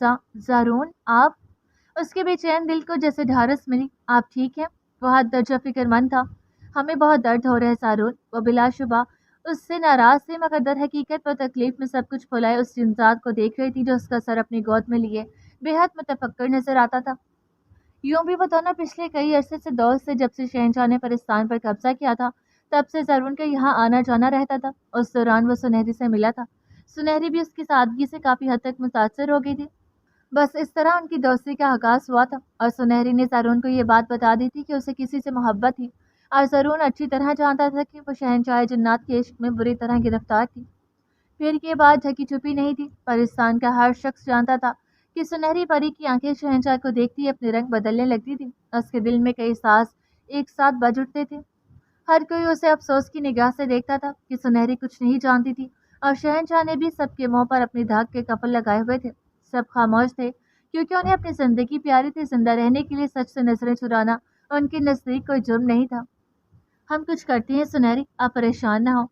زارون آپ؟ اس کے بے چین دل کو جیسے ڈھارس ملی۔ آپ ٹھیک ہیں؟ وہ حد درجہ فکر مند تھا۔ ہمیں بہت درد ہو رہا ہے زارون، وہ بلا شبہ اس سے ناراض تھی، مگر در حقیقت وہ تکلیف میں سب کچھ بھلائے اس جنزاد کو دیکھ رہی تھی جو اس کا سر اپنی گود میں لیے بے حد متفکر نظر آتا تھا۔ یوں بھی وہ دونوں پچھلے کئی عرصے سے دوست سے جب سے شہنشاہ نے پرستان پر قبضہ کیا تھا تب سے زارون کا یہاں آنا جانا رہتا تھا۔ اس دوران وہ سنہری سے ملا تھا۔ سنہری بھی اس کی سادگی سے کافی حد تک متاثر ہو گئی تھی۔ بس اس طرح ان کی دوستی کا آغاز ہوا تھا اور سنہری نے زارون کو یہ بات بتا دی تھی کہ اسے کسی سے محبت تھی اور زارون اچھی طرح جانتا تھا کہ وہ شہنشاہ جنات کے عشق میں بری طرح گرفتار تھی۔ پھر یہ بات ڈھکی چھپی نہیں تھی، پرستان کا ہر شخص جانتا تھا کہ سنہری پری کی آنکھیں شہنشاہ کو دیکھتی اپنے رنگ بدلنے لگتی تھی۔ اس کے دل میں کئی ساز ایک ساتھ بج اٹھتے تھے۔ ہر کوئی اسے افسوس کی نگاہ سے دیکھتا تھا کہ سنہری کچھ نہیں جانتی تھی اور شہنشاہ نے بھی سب کے منہ پر اپنی دھاک کے کفل لگائے ہوئے تھے۔ سب خاموش تھے کیونکہ انہیں اپنی زندگی پیاری تھی۔ زندہ رہنے کے لیے سچ سے نظریں چرانا ان کے نزدیک کوئی جرم نہیں تھا۔ ہم کچھ کرتے ہیں سنہری، آپ پریشان نہ ہو۔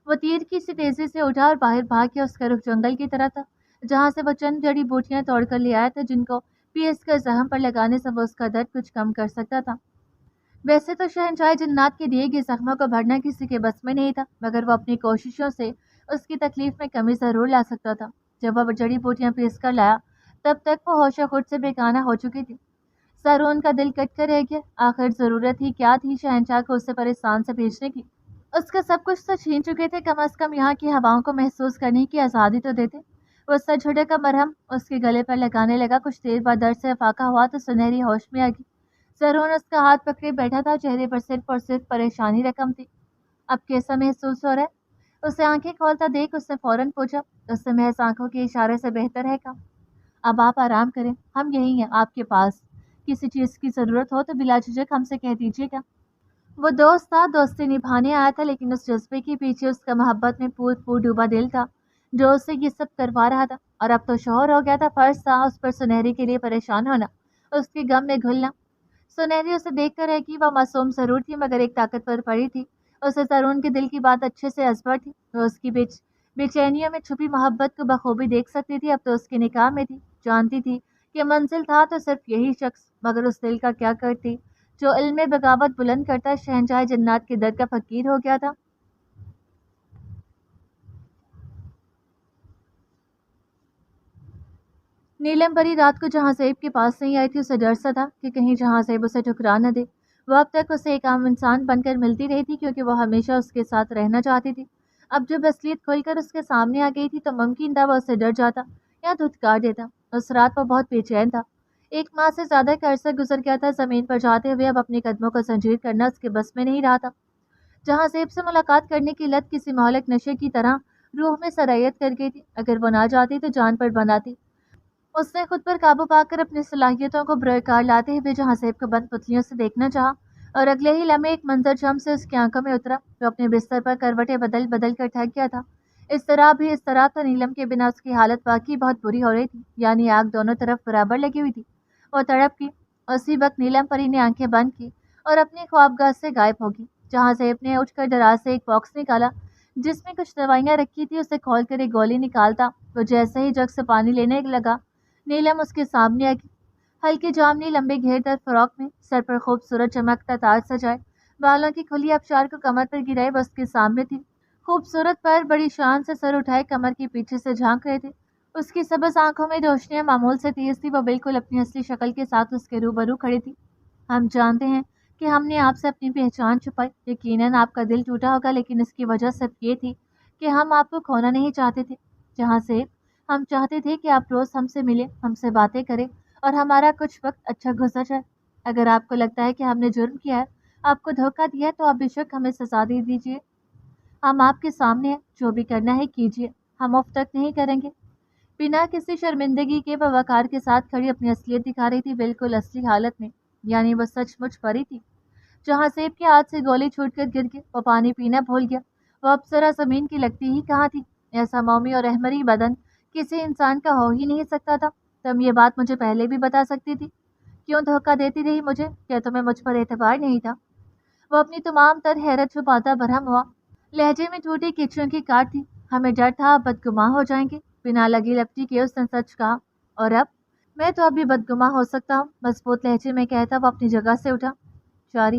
وہ تیر کی سی تیزی سے اٹھا اور باہر بھاگ گیا۔ اس کا رخ جنگل کی طرف تھا جہاں سے وہ چند جڑی بوٹیاں توڑ کر لے آیا تھا جن کو پیس کر زخم پر لگانے سے وہ اس کا درد کچھ کم کر سکتا تھا۔ ویسے تو شہنشاہ جنات کے دیے گئے زخموں کو بھرنا کسی کے بس میں نہیں تھا، مگر وہ اپنی کوششوں سے اس کی تکلیف میں کمی ضرور لا سکتا تھا۔ جب وہ جڑی بوٹیاں پیس کر لایا تب تک وہ ہوش خود سے بیگانہ ہو چکی تھی۔ زارون کا دل کٹ کر رہ گیا۔ آخر ضرورت ہی کیا تھی شہنشاہ کو اسے پرستان سے بھیجنے کی؟ اس کا سب کچھ تو چھین چکے تھے، کم از کم یہاں کی ہواؤں کو محسوس کرنے کی آزادی تو دیتے۔ وہ سر جھٹک کا مرہم اس کے گلے پر لگانے لگا۔ کچھ دیر بعد درد سے افاقہ ہوا تو سنہری ہوش میں آ گئی۔ زارون اس کا ہاتھ پکڑے بیٹھا تھا، چہرے پر صرف اور صرف پریشانی رقم تھی۔ اب کیسا محسوس ہو رہا ہے؟ اسے آنکھیں کھولتا دیکھ اس نے فوراً پوچھا۔ اس نے محض آنکھوں کے اشارے سے بہتر ہے کہا۔ اب آپ آرام کریں، ہم یہی ہیں آپ کے پاس، کسی چیز کی ضرورت ہو تو بلا جھجک ہم سے کہہ دیجیے گا۔ وہ دوست تھا، دوستی نبھانے آیا تھا، لیکن اس جذبے کے پیچھے اس کا محبت میں پھوٹ پھوٹ ڈوبا دل تھا جو اسے یہ سب کروا رہا تھا۔ اور اب تو شوہر ہو گیا تھا، فرض تھا اس پر سنہری کے لیے پریشان ہونا، اس کے غم میں گھلنا۔ سنہری اسے دیکھ کر رہ گئی۔ وہ معصوم ضرور تھی مگر ایک طاقتور پری تھی۔ اسے زارون کے دل کی بات اچھے سے ازبر تھی۔ وہ اس کی بے چینیوں میں چھپی محبت کو بخوبی دیکھ سکتی تھی۔ اب تو اس کے نکاح میں تھی، جانتی تھی کہ منزل تھا تو صرف یہی شخص، مگر اس دل کا کیا کرتی جو علم بغاوت بلند کرتا شہنشاہ جنات کے در کا فقیر ہو گیا تھا۔ نیلم پری رات کو جہاں زیب کے پاس نہیں آئی تھی، اسے ڈر سا تھا کہ کہیں جہاں زیب اسے ٹھکرا نہ دے۔ وہ اب تک اسے ایک عام انسان بن کر ملتی رہی تھی کیونکہ وہ ہمیشہ اس کے ساتھ رہنا چاہتی تھی۔ اب جب اصلیت کھل کر اس کے سامنے آ گئی تھی تو ممکن تھا وہ اسے ڈر جاتا یا دھتکار دیتا۔ اس رات وہ بہت بے چین تھا۔ 1 ماہ سے زیادہ کا عرصہ گزر گیا تھا۔ زمین پر جاتے ہوئے اب اپنے قدموں کو زنجیر کرنا اس کے بس میں نہیں رہا تھا۔ جہاں زیب سے ملاقات کرنے کی لت کسی مہلک نشے کی طرح روح میں سرایت کر گئی تھی۔ اگر وہ نہ جاتی تو جان پر بند آتی۔ اس نے خود پر قابو پا کر اپنی صلاحیتوں کو بروئے کار لاتے ہوئے جہاں زیب کو بند پتلیوں سے دیکھنا چاہا اور اگلے ہی لمحے ایک منظر جم سے اس کی آنکھوں میں اترا۔ وہ اپنے بستر پر کروٹیں بدل بدل کر تھک گیا تھا۔ اس طرح بھی اس طرح تو نیلم کے بنا اس کی حالت واقعی بہت بری ہو رہی تھی، یعنی آگ دونوں طرف برابر لگی ہوئی تھی۔ وہ تڑپ کی۔ اسی وقت نیلم پری نے آنکھیں بند کی اور اپنی خوابگاہ سے غائب ہوگی۔ جہاں زیب نے اٹھ کر دراز سے ایک باکس نکالا جس میں کچھ دوائیاں رکھی تھی، اسے کھول کر ایک گولی نکالتا وہ جیسے ہی جگ سے پانی لینے لگا نیلم اس کے سامنے آ گئی، ہلکی جامنی لمبے گھیردار فراک میں، سر پر خوبصورت چمکتا تاج سجائے، بالوں کی کھلی آبشار کو کمر پر گرائے وہ اس کے سامنے تھی۔ خوبصورت پر بڑی شان سے سر اٹھائے کمر کے پیچھے سے جھانک رہے تھے۔ اس کی سبز آنکھوں میں روشنیاں معمول سے تیز تھی۔ وہ بالکل اپنی اصلی شکل کے ساتھ اس کے روبرو کھڑی تھی۔ ہم جانتے ہیں کہ ہم نے آپ سے اپنی پہچان چھپائی، یقیناً آپ کا دل ٹوٹا ہوگا، لیکن اس کی وجہ صرف یہ تھی کہ ہم آپ کو کھونا نہیں چاہتے تھے۔ جہاں سے ہم چاہتے تھے کہ آپ روز ہم سے ملیں، ہم سے باتیں کریں اور ہمارا کچھ وقت اچھا گزر جائے۔ اگر آپ کو لگتا ہے کہ ہم نے جرم کیا ہے، آپ کو دھوکہ دیا ہے، تو آپ بے شک ہمیں سزا دے دیجیے۔ ہم آپ کے سامنے ہیں، جو بھی کرنا ہے کیجیے، ہم اب تک نہیں کریں گے۔ بنا کسی شرمندگی کے وہ وقار کے ساتھ کھڑی اپنی اصلیت دکھا رہی تھی، بالکل اصلی حالت میں، یعنی وہ سچ مچ پری تھی۔ جہاں زیب کے ہاتھ سے گولی چھوٹ کر گر گئی، وہ پانی پینا بھول گیا۔ وہ اب ذرا زمین کی لگتی ہی کہاں تھی۔ ایسا مومی اور احمری بدن کسی انسان کا ہو ہی نہیں سکتا تھا۔ تم یہ بات مجھے پہلے بھی بتا سکتی تھی، کیوں دھوکہ دیتی رہی مجھے؟ کیا تمہیں مجھ پر اعتبار نہیں تھا؟ وہ اپنی تمام تر حیرت چھپاتا برہم ہوا۔ لہجے میں ٹوٹی کیچڑوں کی کاٹ تھی۔ ہمیں ڈر تھا آپ بدگماں ہو جائیں گے، بنا لگی لپٹی کے اس نے سچ کہا، اور اب؟ میں تو اب بھی بدگما ہو سکتا ہوں، مضبوط لہجے میں کہتا وہ اپنی جگہ سے اٹھا۔ جاری